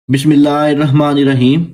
बिस्मिल्लाहिर्रहमानिर्रहीम।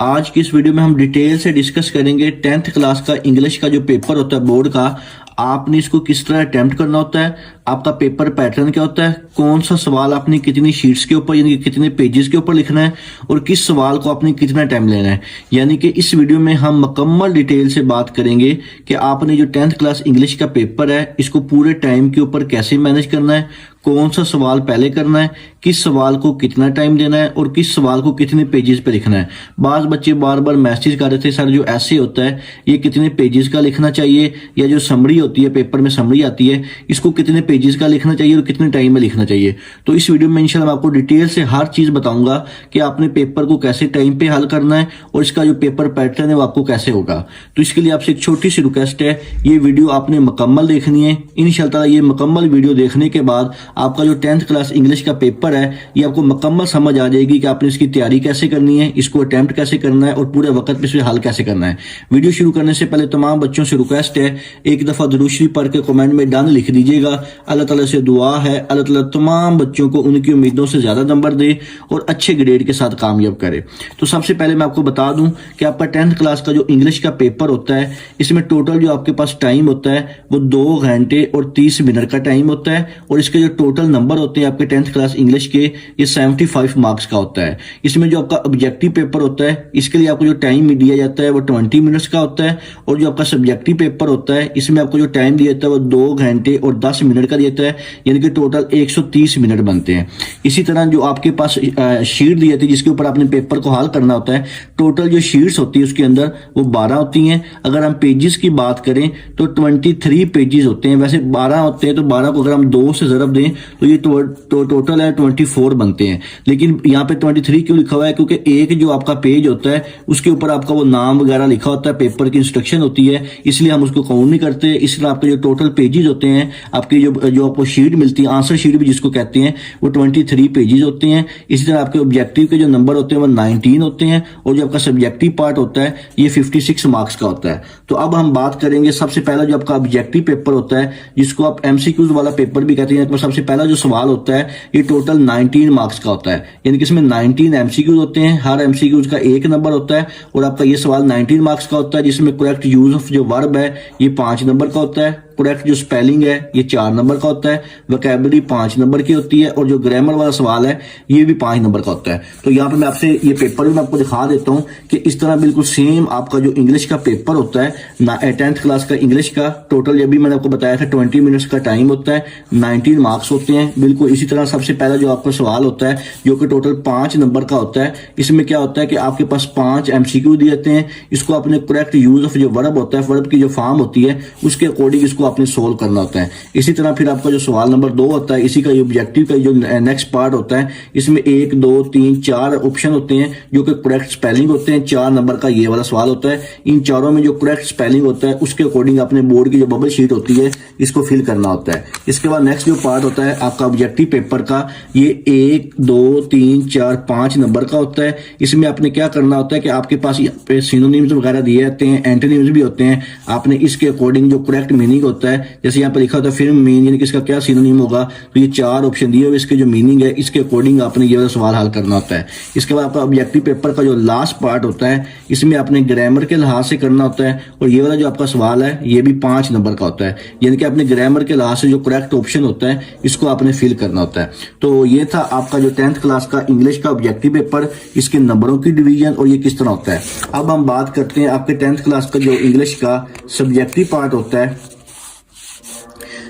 आज की इस वीडियो में हम डिटेल से डिस्कस करेंगे 10th क्लास का इंग्लिश का जो पेपर होता है बोर्ड का, आपने इसको किस तरह अटेम्प्ट करना होता है, आपका पेपर पैटर्न क्या होता है, कौन सा सवाल आपने कितनी शीट्स के ऊपर यानी कि कितने पेजेस के ऊपर लिखना है और किस सवाल को आपने कितना टाइम लेना है। यानी कि इस वीडियो में हम मुकम्मल डिटेल से बात करेंगे कि आपने जो 10th क्लास इंग्लिश का पेपर है इसको पूरे टाइम के ऊपर कैसे मैनेज करना है, कौन सा सवाल पहले करना है, किस सवाल को कितना टाइम देना है और किस सवाल को कितने पेजेस पे लिखना है। बाज बच्चे बार बार मैसेज कर रहे थे सर जो ऐसे होता है ये कितने पेजेस का लिखना चाहिए, या जो समरी होती है पेपर में समरी आती है इसको कितने पेजेस का लिखना चाहिए और कितने टाइम में लिखना चाहिए। तो इस वीडियो में इंशाल्लाह आपको डिटेल से हर चीज बताऊंगा कि आपने पेपर को कैसे टाइम पे हल करना है और इसका जो पेपर पैटर्न है वो आपको कैसे होगा। तो इसके लिए आपसे एक छोटी सी रिक्वेस्ट है, ये वीडियो आपने मुकम्मल देखनी है। इंशाल्लाह ये मुकम्मल वीडियो देखने के बाद आपका जो 10th क्लास इंग्लिश का पेपर है ये आपको मुकम्मल समझ आ जाएगी कि आपने इसकी तैयारी कैसे करनी है, इसको अटेम्प्ट कैसे करना है और पूरे वक्त पे इसे हल कैसे करना है। वीडियो शुरू करने से पहले तमाम बच्चों से रिक्वेस्ट है, एक दफा दुरूद शरीफ पढ़ के कमेंट में डन लिख दीजिएगा। अल्लाह ताला से दुआ है अल्लाह ताला तमाम बच्चों को उनकी उम्मीदों से ज्यादा नंबर दे और अच्छे ग्रेड के साथ कामयाब करे। तो सबसे पहले मैं आपको बता दूं कि आपका 10th क्लास का जो इंग्लिश का पेपर होता है इसमें टोटल जो आपके पास टाइम होता है वो 2 घंटे और 30 मिनट का टाइम होता है और इसके जो टोटल नंबर होते हैं आपके 10th क्लास इंग्लिश के ये 75 मार्क्स का होता है। इसमें जो आपका ऑब्जेक्टिव पेपर होता है इसके लिए आपको जो टाइम दिया जाता है वो 20 मिनट्स का होता है और जो आपका सब्जेक्टिव पेपर होता है इसमें आपको जो टाइम दिया जाता है वो 2 घंटे और 10 मिनट का देता है, यानी कि टोटल 130 मिनट बनते हैं। इसी तरह जो आपके पास शीट दी जाती है जिसके ऊपर आपने पेपर को हल करना होता है, टोटल जो शीट्स होती है उसके अंदर वो 12 होती हैं। अगर हम पेजेस की बात करें तो 23 पेजेस होते हैं, वैसे 12 होते हैं तो 12 को अगर हम 2 से ज़रब दें तो ये टोटल है 24 बनते हैं। लेकिन यहाँ पे 23 क्यों लिखा हुआ है, क्योंकि एक जो आपका पेज होता है उसके ऊपर आपका वो नाम वगैरह लिखा होता है, पेपर की इंस्ट्रक्शन होती है, इसलिए हम उसको काउंट नहीं करते। इसलिए आपके जो टोटल पेजेस होते हैं आपकी जो आपको शीट मिलती है, आंसर शीट भी जिसको कहते हैं, वो 23 पेजेस होते हैं। इसी तरह आपके ऑब्जेक्टिव के जो नंबर होते हैं वो 19 होते हैं और जो आपका सब्जेक्टिव पार्ट होता है ये 56 मार्क्स का होता है। तो अब हम बात करेंगे सबसे पहला जो आपका ऑब्जेक्टिव पेपर होता है जिसको आप एमसीक्यूज वाला पेपर भी कहते हैं। तो सबसे पहला जो सवाल होता है ये टोटल 19 मार्क्स का होता है, यानी कि इसमें 19 एमसीक्यूज होते हैं, हर एमसीक्यूज का 1 नंबर होता है और आपका ये सवाल 19 मार्क्स का होता है, जिसमें करेक्ट यूज ऑफ जो वर्ब है ये 5 नंबर का होता है, करेक्ट जो स्पेलिंग है ये 4 नंबर का होता है, वोकैबुलरी 5 नंबर की होती है और जो ग्रामर वाला सवाल है ये भी 5 नंबर का होता है। तो यहाँ पे मैं आपसे ये पेपर भी मैं आपको दिखा देता हूँ कि इस तरह बिल्कुल सेम आपका जो इंग्लिश का पेपर होता है 10th क्लास का इंग्लिश का, टोटल ये भी मैंने आपको बताया था 20 मिनट्स का टाइम होता है, 19 मार्क्स होते हैं। बिल्कुल इसी तरह सबसे पहला जो आपका सवाल होता है जो कि टोटल 5 नंबर का होता है, इसमें क्या होता है कि आपके पास 5 एमसीक्यू दिए जाते हैं, इसको अपने करेक्ट यूज ऑफ जो वर्ब होता है, वर्ब की जो फॉर्म होती है उसके अकॉर्डिंग इसको आपने सोल्व करना होता है। इसी तरह फिर आपका जो सवाल नंबर 2 होता है, इसी का ऑब्जेक्टिव का जो नेक्स्ट पार्ट होता है, इसमें 1 2 3 4 ऑप्शन होते हैं जो कि करेक्ट स्पेलिंग होते हैं। 4 नंबर का ये वाला सवाल होता है, इन चारों में जो करेक्ट स्पेलिंग होता है उसके अकॉर्डिंग अपने बोर्ड की जो बबल शीट होती है इसको फिल करना होता है। इसके बाद नेक्स्ट जो पार्ट होता है आपका ऑब्जेक्टिव पेपर का, ये 1 2 3 4 5 नंबर का होता है। इसमें आपने क्या करना होता है कि आपके पास सिनोनिम्स वगैरह दिए जाते हैं, एंटोनिम्स भी होते हैं, आपने इसके अकॉर्डिंग जो करेक्ट मीनिंग होता है, जैसे यहाँ पे लिखा होता है फिल्म मीन, यानी कि इसका क्या सिनोनिम होगा, तो ये 4 ऑप्शन दिए हुए इसके जो मीनिंग है इसके अकॉर्डिंग आपने ये वाला सवाल हल करना होता है। इसके बाद आपका ऑब्जेक्टिव पेपर का जो लास्ट पार्ट होता है इसमें आपने ग्रामर के लिहाज से करना होता है और ये वाला जो आपका सवाल है ये भी 5 नंबर का होता है, यानी कि आपने ग्रामर के लिहाज से जो करेक्ट ऑप्शन होता है इसको आपने फिल करना होता है। तो ये था आपका जो 10th क्लास का इंग्लिश का ऑब्जेक्टिव पेपर, इसके नंबरों की डिवीजन और ये किस तरह होता है। अब हम बात करते हैं आपके 10th क्लास का जो इंग्लिश का सब्जेक्टिव पार्ट होता है।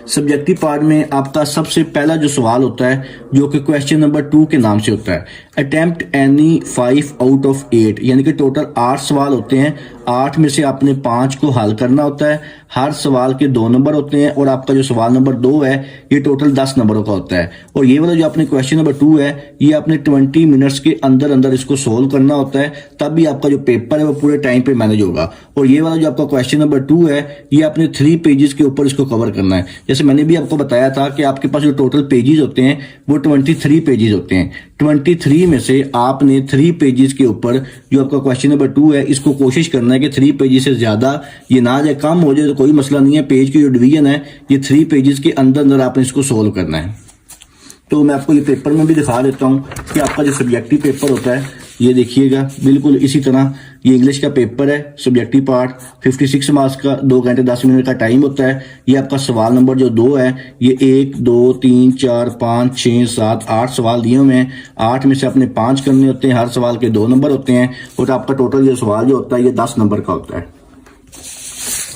सब्जेक्टिव पार्ट में आपका सबसे पहला जो सवाल होता है जो कि क्वेश्चन नंबर 2 के नाम से होता है, अटेम्प्ट एनी 5 आउट ऑफ 8, यानी कि टोटल 8 सवाल होते हैं, 8 में से आपने 5 को हल करना होता है। हर सवाल के 2 नंबर होते हैं और आपका जो सवाल नंबर 2 है ये टोटल 10 नंबरों का होता है। और ये वाला जो आपने क्वेश्चन नंबर 2 है ये आपने 20 मिनट्स के अंदर अंदर इसको सोल्व करना होता है, तब भी आपका जो पेपर है वो पूरे टाइम पे मैनेज होगा। और ये वाला जो आपका क्वेश्चन नंबर 2 है ये आपने 3 पेजेस के ऊपर इसको कवर करना है। जैसे मैंने भी आपको बताया था कि आपके पास जो टोटल पेजेस होते हैं वो 23 पेजेस होते हैं। 23 में से आपने 3 पेजेस के ऊपर जो आपका क्वेश्चन नंबर 2 है इसको कोशिश करना है कि 3 पेजेस से ज्यादा ये ना जाए, कम हो जाए तो कोई मसला नहीं है, पेज की जो डिवीजन है ये 3 पेजेस के अंदर अंदर आपने इसको सोल्व करना है। तो मैं आपको ये पेपर में भी दिखा देता हूँ कि आपका जो सब्जेक्टिव पेपर होता है, ये देखिएगा बिल्कुल इसी तरह ये इंग्लिश का पेपर है, सब्जेक्टिव पार्ट 56 मार्क्स का, 2 घंटे 10 मिनट का टाइम होता है। ये आपका सवाल नंबर जो 2 है, ये 1 2 3 4 5 6 7 8 सवाल दिए हुए हैं। 8 में से अपने 5 करने होते हैं, हर सवाल के 2 नंबर होते हैं और आपका टोटल जो सवाल जो होता है ये 10 नंबर का होता है।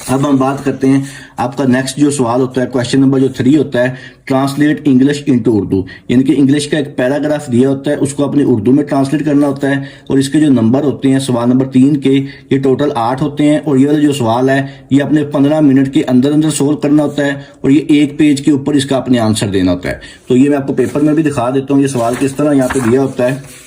अब हम बात करते हैं आपका नेक्स्ट जो सवाल होता है, क्वेश्चन नंबर जो 3 होता है, ट्रांसलेट इंग्लिश इनटू उर्दू, यानी कि इंग्लिश का एक पैराग्राफ दिया होता है, उसको अपने उर्दू में ट्रांसलेट करना होता है और इसके जो नंबर होते हैं सवाल नंबर 3 के, ये टोटल 8 होते हैं और ये वाला जो सवाल है ये अपने 15 मिनट के अंदर अंदर सोल्व करना होता है और ये एक पेज के ऊपर इसका अपने आंसर देना होता है। तो ये मैं आपको पेपर में भी दिखा देता हूँ, ये सवाल किस तरह यहाँ पे दिया होता है।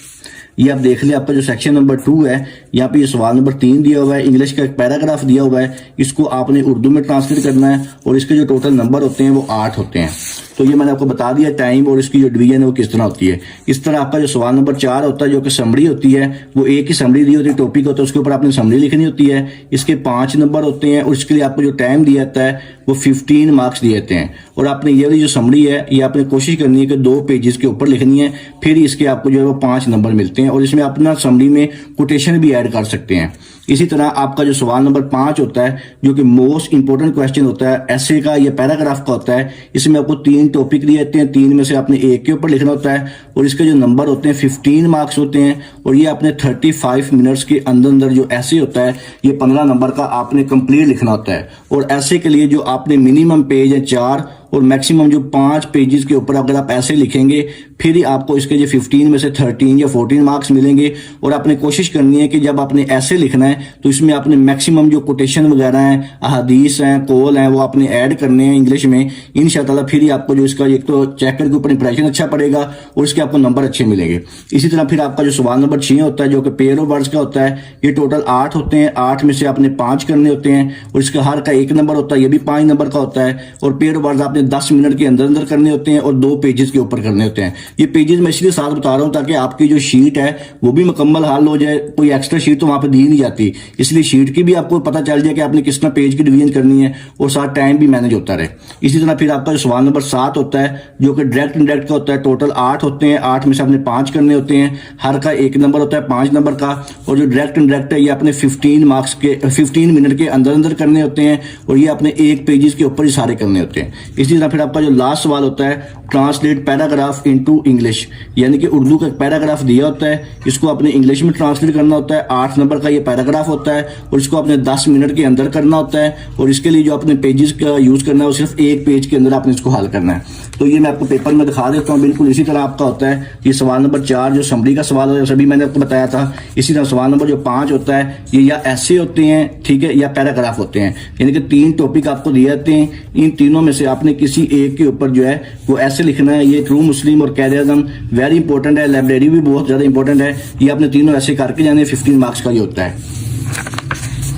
ये आप देख लिया, आपका जो सेक्शन नंबर 2 है, यहाँ पे ये सवाल नंबर 3 दिया हुआ है, इंग्लिश का एक पैराग्राफ दिया हुआ है, इसको आपने उर्दू में ट्रांसलेट करना है और इसके जो टोटल नंबर होते हैं वो 8 होते हैं। तो ये मैंने आपको बता दिया टाइम और इसकी जो डिवीजन है वो किस तरह होती है। इस तरह आपका जो सवाल नंबर 4 होता है, जो कि समरी होती है, वो एक ही समरी दी होती है, टॉपिक होता है, उसके ऊपर आपने समरी लिखनी होती है। इसके 5 नंबर होते हैं और इसके लिए आपको जो टाइम दिया जाता है वो 15 मार्क्स दिए जाते हैं और आपने ये वाली जो समरी है ये आपने कोशिश करनी है कि 2 पेजेस के ऊपर लिखनी है, फिर इसके आपको जो है वो 5 नंबर मिलते हैं और इसमें अपना समरी में कोटेशन भी ऐड कर सकते हैं। इसी तरह आपका जो सवाल नंबर 5 होता है, जो कि मोस्ट इंपोर्टेंट क्वेश्चन होता है, ऐसे का या पैराग्राफ का होता है, इसमें आपको 3 टॉपिक दिए जाते हैं, 3 में से आपने एक के ऊपर लिखना होता है और इसके जो नंबर होते हैं 15 मार्क्स होते हैं और ये आपने 35 मिनट्स के अंदर अंदर जो ऐसे होता है ये 15 नंबर का आपने कंप्लीट लिखना होता है। और ऐसे के लिए जो आपने मिनिमम पेज है 4 और मैक्सिमम जो 5 पेजेस के ऊपर अगर आप ऐसे लिखेंगे फिर ही आपको इसके जो 15 में से 13 या 14 मार्क्स मिलेंगे। और आपने कोशिश करनी है कि जब आपने ऐसे लिखना है तो इसमें आपने मैक्सिमम जो कोटेशन वगैरह हैं, अहादीस हैं, कॉल हैं, वो आपने ऐड करने हैं इंग्लिश में इंशाअल्लाह। फिर ही आपको जो इसका एक तो चैप्टर के ऊपर इंप्रेशन अच्छा पड़ेगा और इसके आपको नंबर अच्छे मिलेंगे। इसी तरह फिर आपका जो सवाल नंबर 6 होता है, जो कि पेयर ऑफ वर्ड्स का होता है, ये टोटल 8 होते हैं, 8 में से आपने 5 करने होते हैं और इसका हर का 1 नंबर होता है, ये भी 5 नंबर का होता है। और पेयर ऑफ वर्ड्स आपने 10 मिनट के अंदर अंदर करने होते हैं और 2 पेजेस के ऊपर करने होते हैं। ये पेजेस मैं इसलिए साथ बता रहा हूं ताकि आपकी जो शीट है वो भी मुकम्मल हल हो जाए, कोई एक्स्ट्रा शीट तो वहां पे दी नहीं जाती, इसलिए शीट की भी आपको पता चल जाए कि आपने किस तरह पेज की डिवीजन करनी है और साथ टाइम भी मैनेज होता रहे। इसी तरह फिर आपका जो सवाल नंबर 7 होता है, जो कि डायरेक्ट इनडायरेक्ट का होता है, टोटल 8 होते हैं, 8 में से आपने 5 करने होते हैं, हर का 1 नंबर होता है 5 नंबर का। और जो डायरेक्ट इनडायरेक्ट है ये आपने 15 मिनट के अंदर अंदर करने होते हैं और ये आपने 1 पेजेस के ऊपर ही सारे करने होते हैं। इसी तरह फिर आपका जो लास्ट सवाल होता है, ट्रांसलेट पैराग्राफ इनटू इंग्लिश, यानी कि उर्दू का पैराग्राफ दिया होता है, इसको आपने इंग्लिश में ट्रांसलेट करना होता है। 8 नंबर का ये पैराग्राफ होता है और इसको आपने 10 मिनट के अंदर करना होता है और इसके लिए जो आपने पेजेस का यूज करना है वो सिर्फ 1 पेज के अंदर आपने इसको हल करना है। तो ये मैं आपको पेपर में दिखा देता हूँ, बिल्कुल इसी तरह आपका होता है। ये सवाल नंबर 4 जो समरी का सवाल है सभी मैंने आपको बताया था। इसी तरह सवाल नंबर जो 5 होता है, ये या ऐसे होते हैं, ठीक है, या पैराग्राफ होते हैं, यानी कि 3 टॉपिक आपको दिए जाते हैं, इन तीनों में से आपने किसी एक के ऊपर जो है वो ऐसे लिखना है। ये ट्रू मुस्लिम और कैरियरिज्म वेरी इंपॉर्टेंट है, लाइब्रेरी भी बहुत ज्यादा इंपॉर्टेंट है, ये आपने तीनों ऐसे करके जाने, 15 मार्क्स का ये होता है।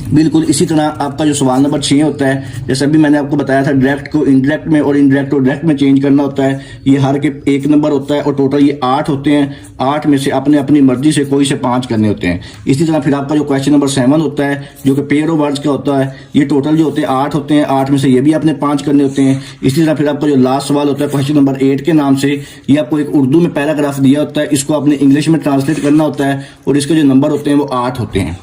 बिल्कुल इसी तरह आपका जो सवाल नंबर 6 होता है, जैसे अभी मैंने आपको बताया था, डायरेक्ट को इनडायरेक्ट में और इनडायरेक्ट को डायरेक्ट में चेंज करना होता है। ये हर के 1 नंबर होता है और टोटल ये 8 होते हैं, 8 में से आपने अपनी मर्जी से कोई से 5 करने होते हैं। इसी तरह फिर आपका जो क्वेश्चन नंबर 7 होता है, जो कि पेयर ऑफ वर्ड्स का होता है, ये टोटल जो होते हैं 8 होते हैं, 8 में से ये भी आपने 5 करने होते हैं। इसी तरह फिर आपका जो लास्ट सवाल होता है क्वेश्चन नंबर 8 के नाम से, ये आपको एक उर्दू में पैराग्राफ दिया होता है, इसको आपने इंग्लिश में ट्रांसलेट करना होता है और इसके जो नंबर होते हैं वो 8 होते हैं।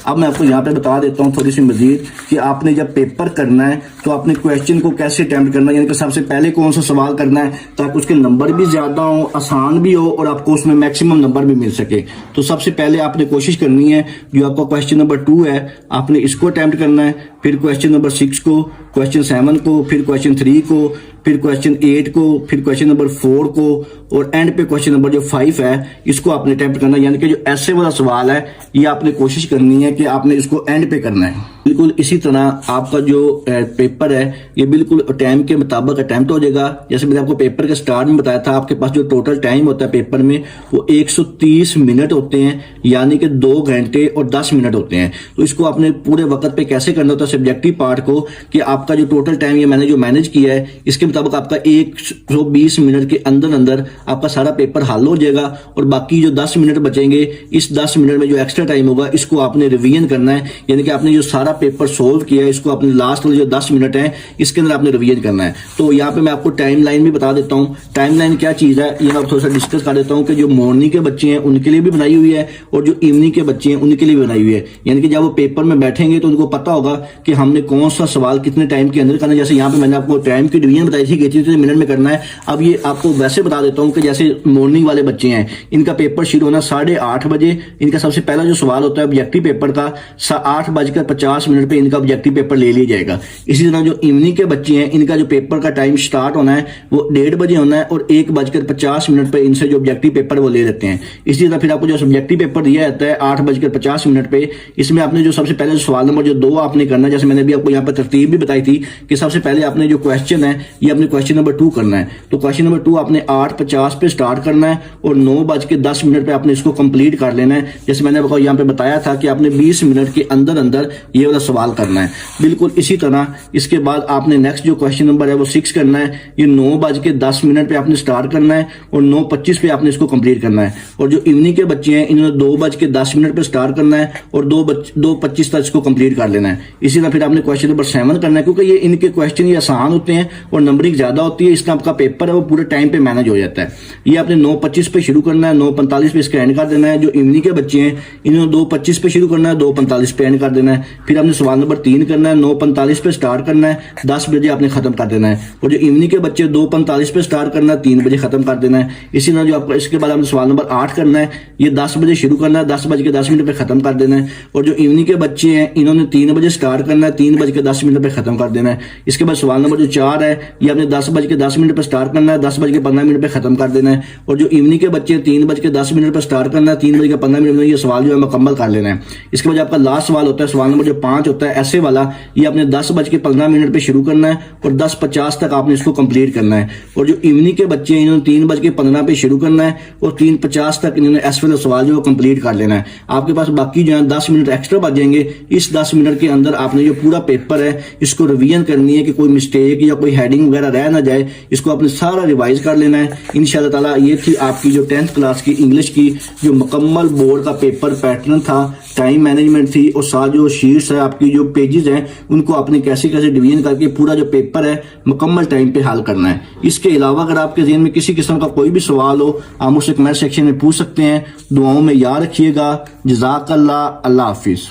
अब मैं आपको यहाँ पे बता देता हूँ थोड़ी सी मजीद कि आपने जब पेपर करना है तो आपने क्वेश्चन को कैसे अटेम्प्ट करना है, यानी कि सबसे पहले कौन सा सवाल करना है ताकि उसके नंबर भी ज्यादा हो, आसान भी हो और आपको उसमें मैक्सिमम नंबर भी मिल सके। तो सबसे पहले आपने कोशिश करनी है, जो आपका क्वेश्चन नंबर 2 है आपने इसको अटेम्प्ट करना है, फिर क्वेश्चन नंबर 6 को, क्वेश्चन 7 को, फिर क्वेश्चन 3 को, फिर क्वेश्चन 8 को, फिर क्वेश्चन नंबर 4 को और एंड पे क्वेश्चन नंबर जो 5 है इसको आपने अटेम्प्ट करना है। यानी कि जो ऐसे वाला सवाल है ये आपने कोशिश करनी है कि आपने इसको एंड पे करना है। बिल्कुल इसी तरह आपका जो पेपर है ये बिल्कुल टाइम के मुताबिक अटेम्प्ट हो जाएगा। जैसे मैंने आपको पेपर के स्टार्ट में बताया था, आपके पास जो टोटल टाइम होता है पेपर में वो 130 मिनट होते हैं, यानी कि 2 घंटे और 10 मिनट होते हैं। तो इसको आपने पूरे वक्त पे कैसे करना होता है सब्जेक्टिव पार्ट को, कि आपका जो टोटल टाइम ये मैंने जो मैनेज किया है इसके मुताबिक आपका 120 मिनट के अंदर अंदर आपका सारा पेपर हल हो जाएगा और बाकी जो 10 मिनट बचेंगे, इस 10 मिनट में जो एक्स्ट्रा टाइम होगा इसको आपने रिवीजन करना है, यानी कि आपने जो सारा पेपर सोल्व किया है इसको आपने लास्ट वाले जो 10 मिनट है इसके अंदर आपने रिवीजन करना है। तो यहाँ पे मैं आपको टाइम लाइन भी बता देता हूँ। टाइम लाइन क्या चीज़ है ये मैं थोड़ा सा डिस्कस कर देता हूँ कि जो मॉर्निंग के बच्चे हैं उनके लिए भी बनाई हुई है और जो इवनिंग के बच्चे हैं उनके लिए भी बनाई हुई है। यानी कि जब वो पेपर में बैठेंगे तो उनको पता होगा कि हमने कौन सा सवाल कितने टाइम के अंदर करना है। जैसे यहाँ पे मैंने आपको टाइम की डिवीजन बताई थी कि इतने मिनट में करना है। अब ये आपको वैसे बता देता हूँ कि जैसे मॉर्निंग वाले बच्चे हैं इनका पेपर शुरू होना 8:30 बजे। इनका सबसे पहला जो सवाल होता है ऑब्जेक्टिव पेपर का 8:50 पे इनका ऑब्जेक्टिव पेपर ले लिया जाएगा। इसी तरह जो इवनिंग के बच्चे हैं इनका जो पेपर का टाइम स्टार्ट होना है वो 1:30 बजे होना है और 1:50 पे इनसे जो ऑब्जेक्टिव पेपर वो ले लेते हैं। इसी तरह फिर आपको जो ऑब्जेक्टिव पेपर दिया जाता है 8:50 पे, इसमें आपने जो सबसे पहले सवाल नंबर जो 2 आपने करना है, जैसे मैंने भी आपको यहाँ पर तरतीब भी बताई थी कि सबसे पहले आपने जो क्वेश्चन है ये अपने क्वेश्चन नंबर 2 करना है। तो क्वेश्चन नंबर 2 आपने 8:50 पे स्टार्ट करना है और 9:10 पे आपने इसको कंप्लीट कर लेना है। जैसे मैंने आपको यहाँ पे बताया था कि आपने 20 मिनट के अंदर अंदर ये वाला सवाल करना है। बिल्कुल इसी तरह इसके बाद आपने नेक्स्ट जो क्वेश्चन नंबर है वो 6 करना है। ये 9:10 पे आपने स्टार्ट करना है और 9:25 पे आपने इसको कंप्लीट करना है। और जो इवनिंग के बच्चे हैं इन्होंने 2:10 पे स्टार्ट करना है और 2:25 तक इसको कंप्लीट कर लेना है। इसी तरह फिर आपने क्वेश्चन नंबर 7 करना है, क्योंकि ये इनके क्वेश्चन ये आसान होते हैं और नंबरिंग ज्यादा होती है, इसका आपका पेपर है वो पूरे टाइम पे मैनेज हो जाता है। ये आपने 9:25 पे शुरू करना है, 9:45 पे इसका एंड कर देना है। जो इवनिंग के बच्चे हैं इन्होंने 2:25 पे शुरू करना है, 2:45 पे एंड कर देना है। फिर आपने सवाल नंबर 3 करना है, 9:45 पे स्टार्ट करना है, 10 बजे आपने खत्म कर देना है। और जो इवनिंग के बच्चे 2:45 पे स्टार्ट करना है, 3 बजे खत्म कर देना है। इसी तरह जो आपका इसके बाद आपने सवाल नंबर 8 करना है, ये 10 बजे शुरू करना है, 10:10 पे खत्म कर देना है। और जो इवनिंग के बच्चे हैं इन्होंने 3 बजे स्टार्ट करना है, 3:10 पे खत्म कर देना है। इसके बाद सवाल नंबर जो 4 है ये आपने 10:10 पे स्टार्ट करना है, 10:15 पे खत्म कर देना है। और जो इवनिंग के बच्चे 3:10 पे स्टार्ट करना है, 3:15 में ये सवाल जो है मुकम्मल कर लेना है। इसके बाद आपका लास्ट सवाल होता है सवाल नंबर जो 5 होता है ऐसे वाला, ये आपने 10:15 पे शुरू करना है और 10:50 तक आपने इसको कंप्लीट करना है। और जो इवनिंग के बच्चे हैं इन्होंने 3:15 पे शुरू करना है और 3:50 तक इन्होंने ऐसे वाला सवाल जो कंप्लीट कर लेना है। आपके पास बाकी जो है 10 मिनट एक्स्ट्रा बच जाएंगे। इस 10 मिनट के अंदर आपने जो पूरा पेपर है इसको रिवीजन करनी है कि कोई मिस्टेक या कोई हेडिंग वगैरह रह ना जाए, इसको आपने सारा रिवाइज कर लेना है। इंशाल्लाह ताला ये थी आपकी जो 10th क्लास की इंग्लिश की जो मुकम्मल बोर्ड का पेपर पैटर्न था, टाइम मैनेजमेंट थी और साथ जो शीट्स है आपकी जो पेजेस हैं उनको आपने कैसे कैसे डिवीजन करके पूरा जो पेपर है मुकम्मल टाइम पे हल करना है। इसके अलावा अगर आपके ज़हन में किसी किस्म का कोई भी सवाल हो आप मुझसे कमेंट सेक्शन में पूछ सकते हैं। दुआओं में याद रखिएगा। जज़ाकल्लाह। अल्लाह हाफिज़।